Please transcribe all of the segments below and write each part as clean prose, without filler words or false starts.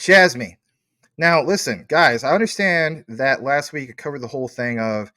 Jasmy. Now, listen, guys, I understand that last week I covered the whole thing of,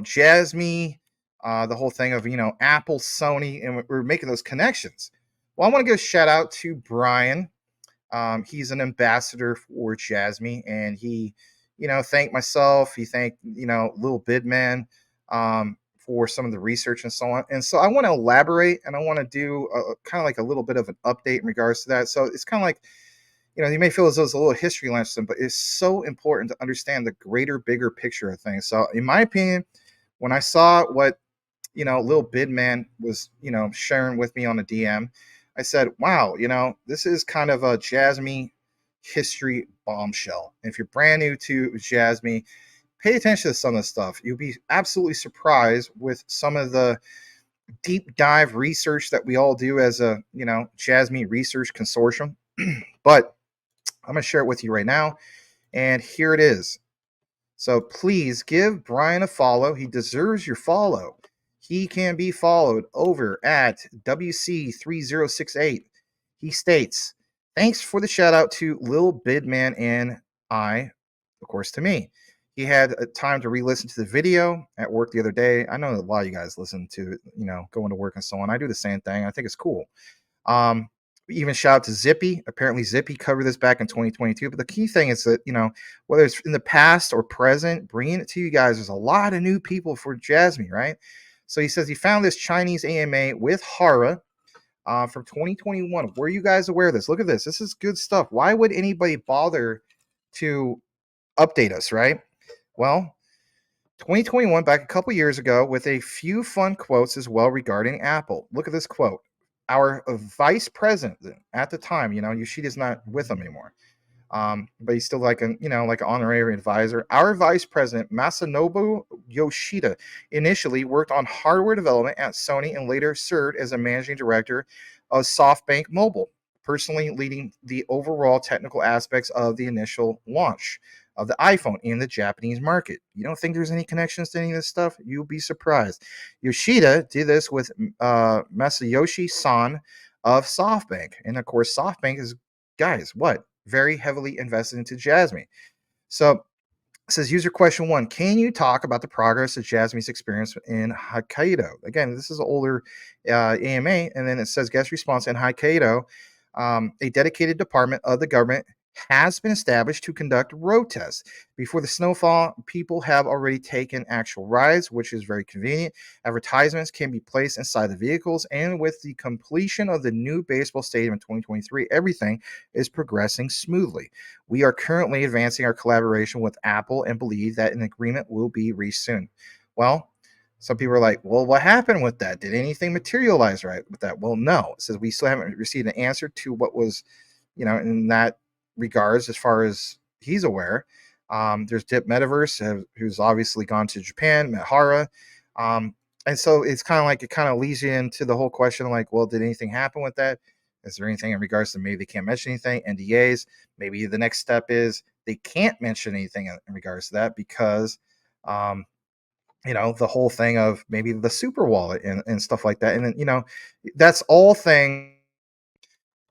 Jasmy, the whole thing of, Apple, Sony, and we're making those connections. Well, I want to give a shout out to Brian. He's an ambassador for Jasmy, and he, thanked myself. He thanked, Lil Bidman for some of the research and so on. And so I want to elaborate and I want to do kind of like a little bit of an update in regards to that. So it's kind of like, you may feel as though it's a little history lesson, but it's so important to understand the greater, bigger picture of things. So, in my opinion, when I saw what Lil Bidman was, sharing with me on a DM, I said, "Wow, this is kind of a Jasmy history bombshell." And if you're brand new to Jasmy, pay attention to some of the stuff. You'll be absolutely surprised with some of the deep dive research that we all do as a Jasmy Research Consortium. But I'm going to share it with you right now. And here it is. So please give Brian a follow. He deserves your follow. He can be followed over at WC3068. He states, "Thanks for the shout out to Lil Bidman and I, of course, to me. He had time to re-listen to the video at work the other day. I know a lot of you guys listen to it, going to work and so on. I do the same thing. I think it's cool. Um, even shout out to Zippy. Apparently, Zippy covered this back in 2022. But the key thing is that, whether it's in the past or present, bringing it to you guys, there's a lot of new people for Jasmy, right? So he says he found this Chinese AMA with Hara from 2021. Were you guys aware of this? Look at this. This is good stuff. Why would anybody bother to update us, right? Well, 2021, back a couple years ago, with a few fun quotes as well regarding Apple. Look at this quote. Our vice president at the time, Yoshida's not with them anymore, but he's still like an honorary advisor. Our vice president, Masanobu Yoshida, initially worked on hardware development at Sony and later served as a managing director of SoftBank Mobile, personally leading the overall technical aspects of the initial launch of the iPhone in the Japanese market. You don't think there's any connections to any of this stuff? You'll be surprised. Yoshida did this with Masayoshi Son of SoftBank. And of course, SoftBank is, guys, what? Very heavily invested into Jasmy. So it says user question 1, can you talk about the progress of Jasmy's experience in Hokkaido? Again, this is an older AMA, and then it says guest response in Hokkaido. A dedicated department of the government has been established to conduct road tests. Before the snowfall, people have already taken actual rides, which is very convenient. Advertisements can be placed inside the vehicles, and with the completion of the new baseball stadium in 2023, everything is progressing smoothly. We are currently advancing our collaboration with Apple and believe that an agreement will be reached soon. Well, some people are like, well, what happened with that? Did anything materialize right with that? Well, no. It says we still haven't received an answer to what was, in that regards as far as he's aware. There's Dip Metaverse, who's obviously gone to Japan, met Hara. And so it's kind of like, it kind of leads you into the whole question like, well, did anything happen with that? Is there anything in regards to maybe they can't mention anything, NDAs? Maybe the next step is they can't mention anything in regards to that because, the whole thing of maybe the super wallet and stuff like that. And then, that's all thing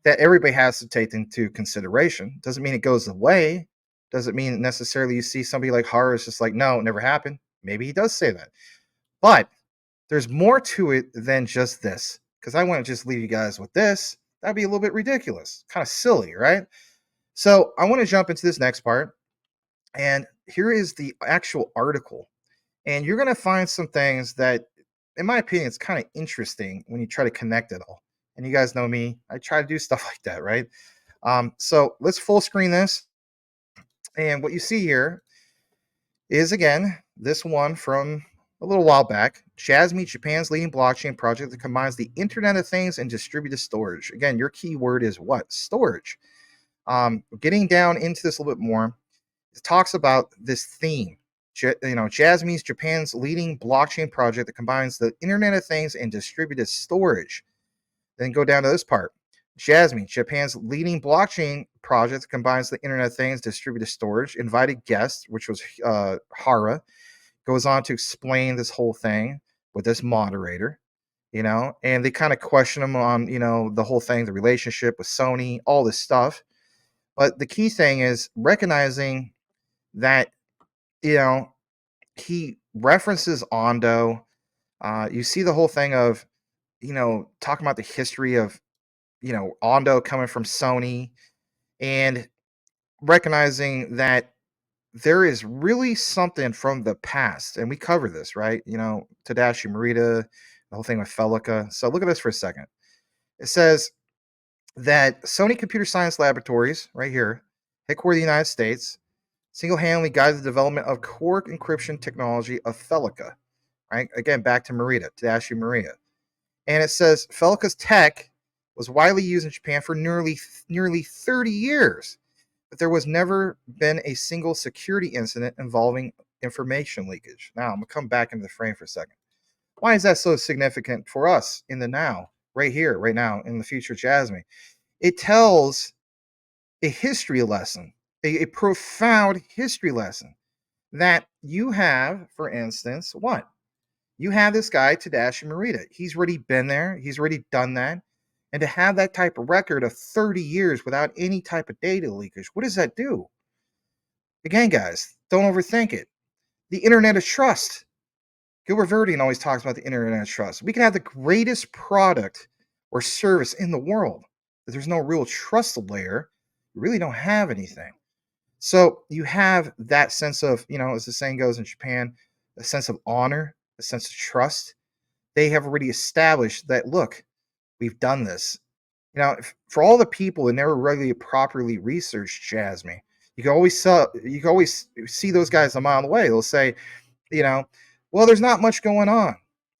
that everybody has to take into consideration. Doesn't mean it goes away. Doesn't mean necessarily you see somebody like Hara is just like, no, it never happened. Maybe he does say that. But there's more to it than just this. Because I want to just leave you guys with this. That'd be a little bit ridiculous. Kind of silly, right? So I want to jump into this next part. And here is the actual article. And you're going to find some things that, in my opinion, it's kind of interesting when you try to connect it all. And you guys know me, I try to do stuff like that, right? So let's full screen this. And what you see here is, again, this one from a little while back. Jasmy, Japan's leading blockchain project that combines the Internet of Things and distributed storage. Again, your key word is what? Storage. Getting down into this a little bit more, it talks about this theme. Jasmy's Japan's leading blockchain project that combines the Internet of Things and distributed storage. Then go down to this part. Jasmy, Japan's leading blockchain project that combines the Internet of Things, distributed storage. Invited guest, which was Hara, goes on to explain this whole thing with this moderator, and they kind of question him on, the whole thing, the relationship with Sony, all this stuff. But the key thing is recognizing that, you know, he references Ondo. You see the whole thing of, talking about the history of, Ondo coming from Sony, and recognizing that there is really something from the past. And we cover this, right? Tadashi Morita, the whole thing with Felica. So look at this for a second. It says that Sony Computer Science Laboratories, right here, headquartered in the United States, single-handedly guided the development of core encryption technology of Felica. Right? Again, back to Morita, Tadashi Morita. And it says Felica's tech was widely used in Japan for nearly 30 years, but there was never been a single security incident involving information leakage. Now, I'm going to come back into the frame for a second. Why is that so significant for us in the now, right here, right now, in the future, Jasmine? It tells a history lesson, a profound history lesson that you have, for instance, what? You have this guy, Tadashi Morita. He's already been there. He's already done that. And to have that type of record of 30 years without any type of data leakage, what does that do? Again, guys, don't overthink it. The internet of trust. Gilbert Verdian always talks about the internet of trust. We can have the greatest product or service in the world, but there's no real trust layer. You really don't have anything. So you have that sense of, as the saying goes in Japan, a sense of honor, a sense of trust. They have already established that, look, we've done this. For all the people that never really properly researched Jasmy, you can always see those guys a mile away. They'll say, you know, well, there's not much going on.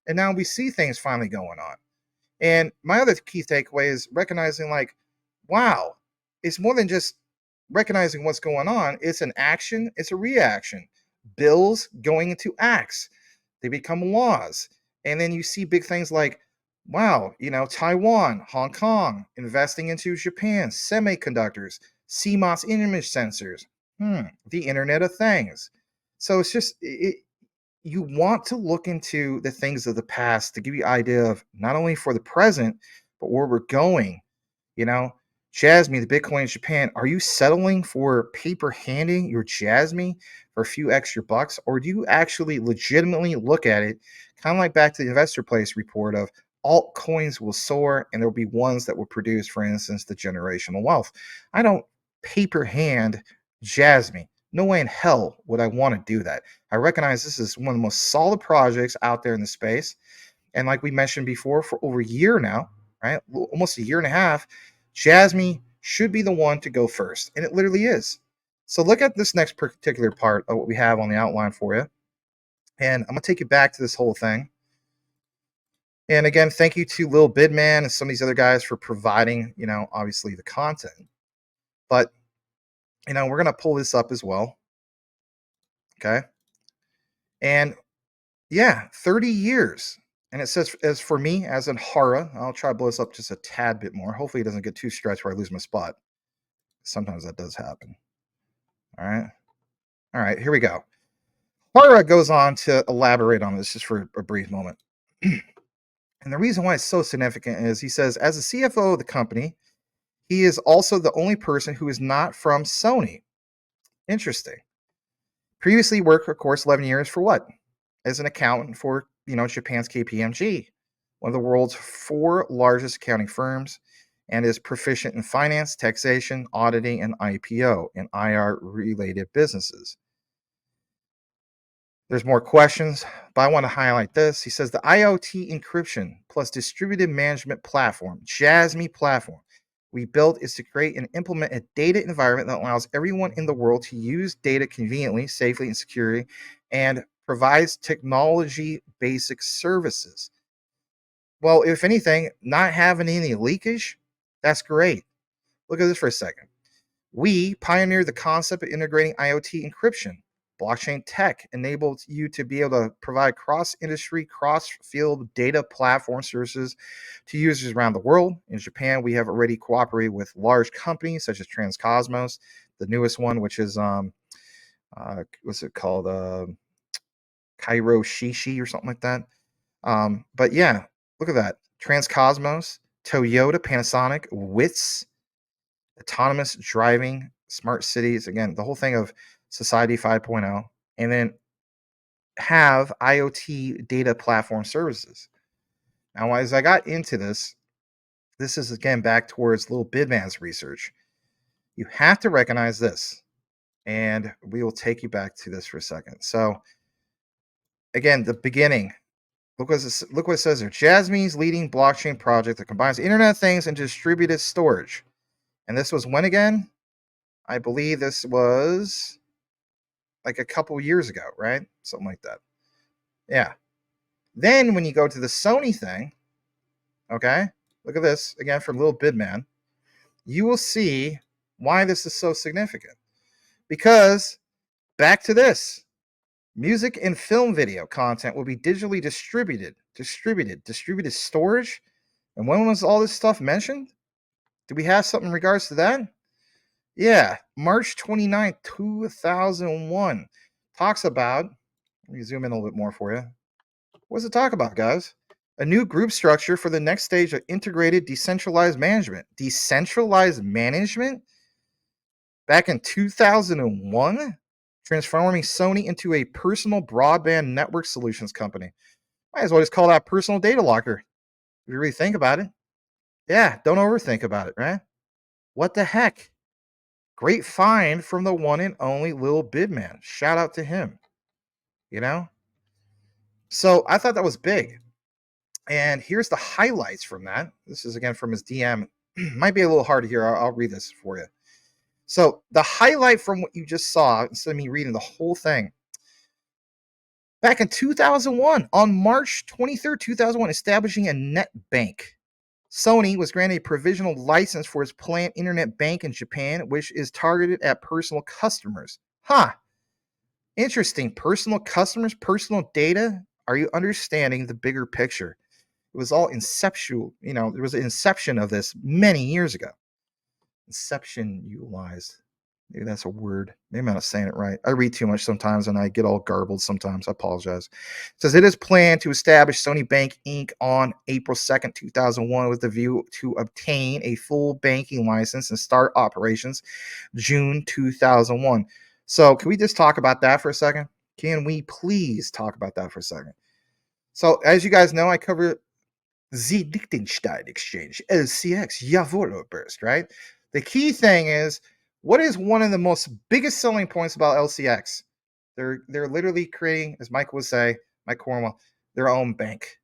And now we see things finally going on. And my other key takeaway is recognizing, like, wow, it's more than just recognizing what's going on. It's an action, it's a reaction. Bills going into acts, they become laws. And then you see big things like, wow, Taiwan, Hong Kong, investing into Japan, semiconductors, CMOS image sensors, the Internet of Things. So it's just, you want to look into the things of the past to give you an idea of not only for the present, but where we're going. You know, Jasmy, the Bitcoin in Japan, are you settling for paper handing your Jasmy for a few extra bucks? Or do you actually legitimately look at it, kind of like back to the Investor Place report of altcoins will soar and there'll be ones that will produce, for instance, the generational wealth? I don't paper hand Jasmy. No way in hell would I want to do that. I recognize this is one of the most solid projects out there in the space. And like we mentioned before, for over a year now, right? Almost a year and a half, Jasmy should be the one to go first. And it literally is. So look at this next particular part of what we have on the outline for you. And I'm going to take you back to this whole thing. And again, thank you to Lil Bidman and some of these other guys for providing, obviously the content. But, we're going to pull this up as well. Okay. And yeah, 30 years. And it says, as for me, as in Hara, I'll try to blow this up just a tad bit more. Hopefully it doesn't get too stretched where I lose my spot. Sometimes that does happen. All right. All right, here we go. Hara goes on to elaborate on this just for a brief moment. And the reason why it's so significant is he says, as the CFO of the company, he is also the only person who is not from Sony. Interesting. Previously worked, of course, 11 years for what? As an accountant for, Japan's KPMG, one of the world's 4 largest accounting firms, and is proficient in finance, taxation, auditing, and IPO and IR-related businesses. There's more questions, but I want to highlight this. He says the IoT encryption plus distributed management platform, Jasmy platform, we built is to create and implement a data environment that allows everyone in the world to use data conveniently, safely, and securely, and provides technology basic services. Well, if anything, not having any leakage, that's great. Look at this for a second. We pioneered the concept of integrating IoT encryption. Blockchain tech enables you to be able to provide cross-industry, cross-field data platform services to users around the world. In Japan, we have already cooperated with large companies such as Transcosmos, the newest one, which is what's it called? Cairo Shishi or something like that. But yeah, look at that. Transcosmos, Toyota, Panasonic, WITS, autonomous driving, smart cities, again, the whole thing of Society 5.0, and then have IoT data platform services. Now, as I got into this, this is again back towards Little Bidman's research. You have to recognize this, and we will take you back to this for a second. So, again, the beginning. Look what it says here. Jasmy's leading blockchain project that combines Internet of Things and distributed storage. And this was when again? I believe this was like a couple years ago, right? Something like that. Yeah. Then when you go to the Sony thing, okay, look at this again from Little Bidman. You will see why this is so significant. Because back to this, music and film video content will be digitally distributed storage. And when was all this stuff mentioned? Do we have something in regards to that? Yeah, March 29th, 2001. Talks about, let me zoom in a little bit more for you. What does it talk about, guys? A new group structure for the next stage of integrated decentralized management. Decentralized management? Back in 2001? Transforming Sony into a personal broadband network solutions company. Might as well just call that personal data locker. If you really think about it. Yeah, don't overthink about it, right? What the heck? Great find from the one and only Lil Bidman. Shout out to him. You know? So I thought that was big. And here's the highlights from that. This is again from his DM. Might be a little hard to hear. I'll read this for you. So the highlight from what you just saw, instead of me reading the whole thing, back in 2001, on March 23rd, 2001, establishing a net bank. Sony was granted a provisional license for its planned internet bank in Japan, which is targeted at personal customers. Huh. Interesting. Personal customers, personal data. Are you understanding the bigger picture? It was all inceptual. There was an inception of this many years ago. Inception utilized. Maybe that's a word. Maybe I'm not saying it right. I read too much sometimes and I get all garbled sometimes. I apologize. It says it is planned to establish Sony Bank Inc. on April 2nd, 2001, with the view to obtain a full banking license and start operations June 2001. So, can we just talk about that for a second? Can we please talk about that for a second? So, as you guys know, I cover the Liechtenstein Exchange, LCX, Jawohl, burst, right? The key thing is, what is one of the most biggest selling points about LCX? They're literally creating, as Mike would say, Mike Cornwell, their own bank.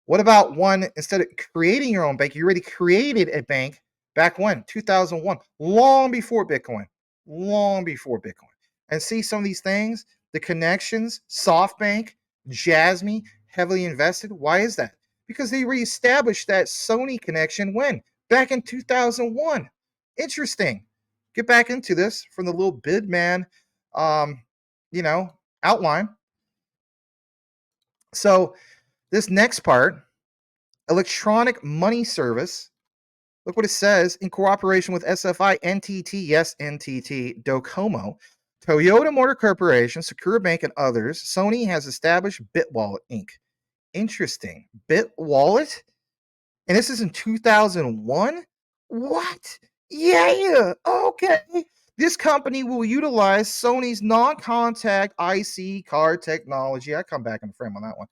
What about one, instead of creating your own bank, you already created a bank back when? 2001, long before Bitcoin. Long before Bitcoin. And see some of these things, the connections, SoftBank, Jasmy, heavily invested. Why is that? Because they reestablished that Sony connection when? Back in 2001. Interesting. Get back into this from the Little Bidman, outline. So this next part, electronic money service. Look what it says. In cooperation with SFI, NTT, yes, NTT, Docomo, Toyota Motor Corporation, Secure Bank, and others, Sony has established BitWallet Inc. Interesting. BitWallet? And this is in 2001? What? Yeah. Okay. This company will utilize Sony's non-contact IC card technology. I come back in the frame on that one.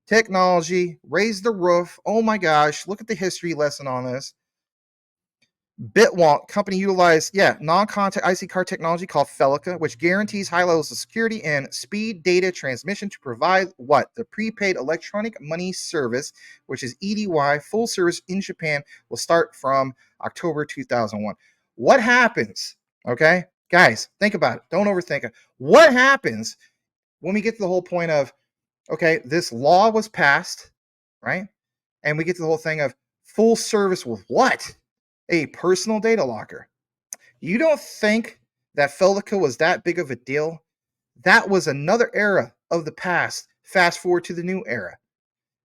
Technology, raise the roof. Oh my gosh, look at the history lesson on this. Bitwallet company utilized, non-contact IC card technology called Felica, which guarantees high levels of security and speed data transmission to provide what? The prepaid electronic money service, which is EDY, full service in Japan, will start from October 2001. What happens? Okay, guys, think about it. Don't overthink it. What happens when we get to the whole point of, okay, this law was passed, right? And we get to the whole thing of full service with what? A personal data locker. You don't think that Felica was that big of a deal? That was another era of the past. Fast forward to the new era.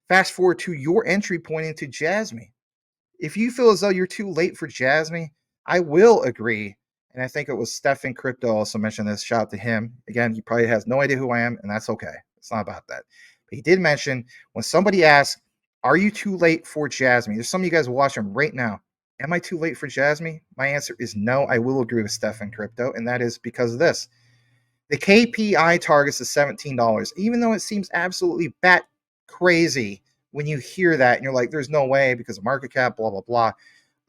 Fast forward to your entry point into Jasmy. If you feel as though you're too late for Jasmy, I will agree. And I think it was Stefan Crypto also mentioned this. Shout out to him. Again, he probably has no idea who I am, and that's okay. It's not about that. But he did mention when somebody asks, are you too late for Jasmy? There's some of you guys watching right now. Am I too late for Jasmy? My answer is no. I will agree with Stefan Crypto, and that is because of this. The KPI targets is $17, even though it seems absolutely bat crazy when you hear that and you're like, there's no way because of market cap, blah, blah, blah.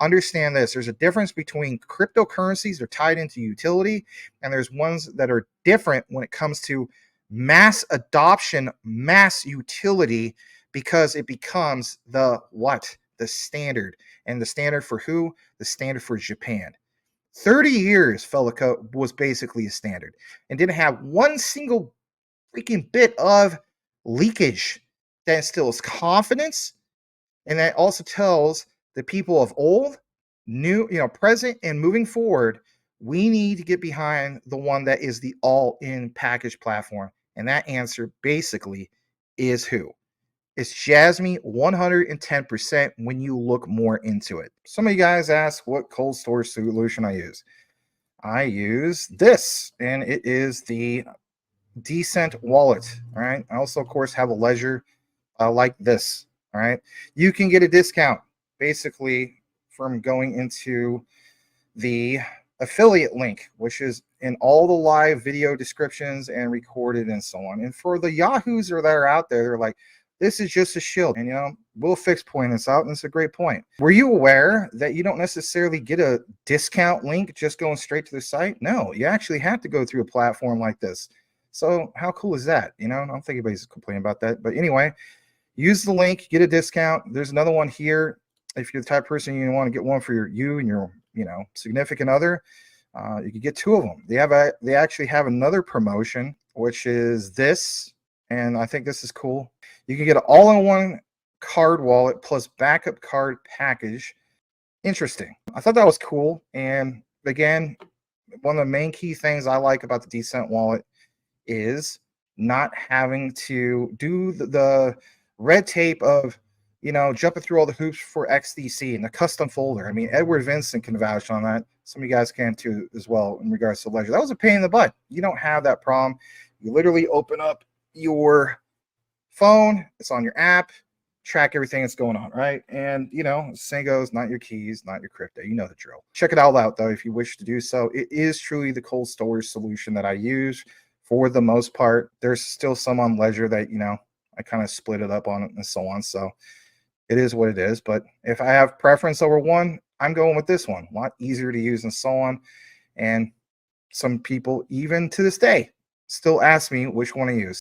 Understand this. There's a difference between cryptocurrencies that are tied into utility, and there's ones that are different when it comes to mass adoption, mass utility, because it becomes the what? The standard. And the standard for who? The standard for Japan. 30 years, Felica was basically a standard and didn't have one single freaking bit of leakage. That instills confidence, and that also tells the people of old, new, present, and moving forward, we need to get behind the one that is the all-in package platform. And that answer basically is who? It's Jasmy 110% when you look more into it. Some of you guys ask what cold storage solution I use. I use this, and it is the Decent wallet. All right. I also, of course, have a ledger like this. All right. You can get a discount basically from going into the affiliate link, which is in all the live video descriptions and recorded and so on. And for the yahoos that are out there, they're like, this is just a shield. And, we'll fix point this out. And it's a great point. Were you aware that you don't necessarily get a discount link just going straight to the site? No, you actually have to go through a platform like this. So how cool is that? I don't think anybody's complaining about that. But anyway, use the link, get a discount. There's another one here. If you're the type of person you want to get one for you and your significant other, you could get two of them. They actually have another promotion, which is this, and I think this is cool. You can get an all-in-one card wallet plus backup card package. Interesting. I thought that was cool. And again, one of the main key things I like about the Decent wallet is not having to do the red tape of jumping through all the hoops for XDC and the custom folder. I mean, Edward Vincent can vouch on that. Some of you guys can too as well in regards to ledger. That was a pain in the butt. You don't have that problem. You literally open up your phone, it's on your app, track everything that's going on, right? And saying goes, not your keys, not your crypto. You know the drill. Check it all out though if you wish to do so. It is truly the cold storage solution that I use for the most part. There's still some on ledger that I kind of split it up on it and so on. So it is what it is. But if I have preference over one, I'm going with this one. A lot easier to use and so on. And some people, even to this day, still ask me which one to use.